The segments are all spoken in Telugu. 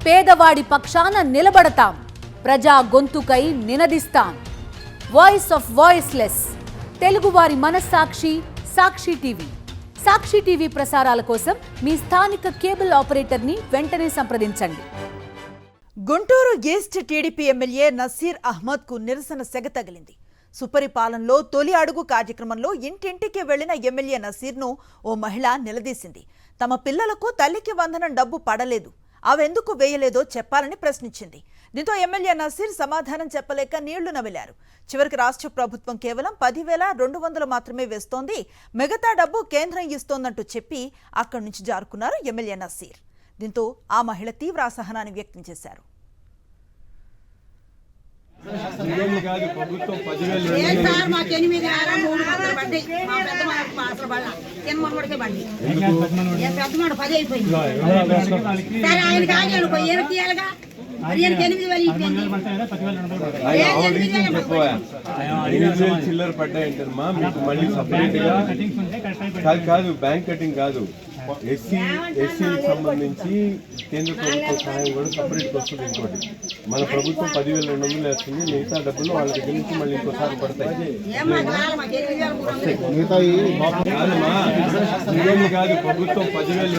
పేదవాడి పక్షాన నిలబడతాం, ప్రజా గొంతుకై నినదిస్తాం. వాయిస్ ఆఫ్ వాయిస్లెస్, తెలుగువారి మనస్సాక్షి సాక్షి టీవీ. సాక్షి టీవీ ప్రసారాల కోసం మీ స్థానిక కేబుల్ ఆపరేటర్ని వెంటనే సంప్రదించండి. Guntur east TDP MLA Naseer అహ్మద్కు నిరసన సెగ తగిలింది. సుపరిపాలనలో తొలి అడుగు కార్యక్రమంలో ఇంటింటికి వెళ్లిన ఎమ్మెల్యే నసీర్ను ఓ మహిళ నిలదీసింది. తమ పిల్లలకు తల్లికి వందనం డబ్బు పడలేదు, అవెందుకు వేయలేదో చెప్పాలని ప్రశ్నించింది. దీంతో ఎమ్మెల్యే నసీర్ సమాధానం చెప్పలేక నీళ్లు నమిలారు. చివరికి రాష్ట్ర ప్రభుత్వం కేవలం 10,200 మాత్రమే వేస్తోంది, మిగతా డబ్బు కేంద్రం ఇస్తోందంటూ చెప్పి అక్కడి నుంచి జారుకున్నారు ఎమ్మెల్యే నసీర్. దీంతో ఆ మహిళ తీవ్ర అసహనాన్ని వ్యక్తం చేశారు. చిల్లర పడ్డాయంటమ్మా, మీకు మళ్ళీ సపరేట్ గా కాదు, బ్యాంక్ కటింగ్ కాదు, ఎస్సీకి సంబంధించి కేంద్ర ప్రభుత్వ సహాయం కూడా సపరేట్ వస్తుంది. ఇంకోటి మన ప్రభుత్వం 10,200 వేస్తుంది, మిగతా డబ్బులు వాళ్ళ దగ్గర నుంచి మళ్ళీ ఇంకోసారి పడతాయి. కాదమ్మా, ఇదేమి కాదు, ప్రభుత్వం 10,000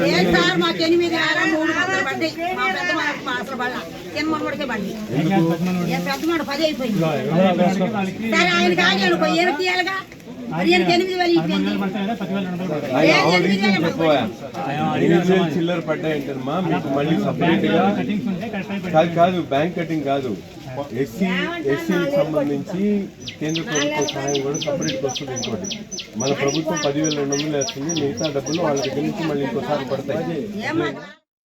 చిల్లర పడ్డాయంటమ్మా, మీకు మళ్ళీ సపరేట్ గా కాదు, బ్యాంక్ కటింగ్ కాదు, ఎస్సీకి సంబంధించి కేంద్ర ప్రభుత్వ సహాయం కూడా సపరేట్ వస్తుంది. ఇంకోటి మన ప్రభుత్వం 10,200 వేస్తుంది, మిగతా డబ్బులు వాళ్ళ దగ్గర నుంచి మళ్ళీ ఇంకోసారి పడతాయి.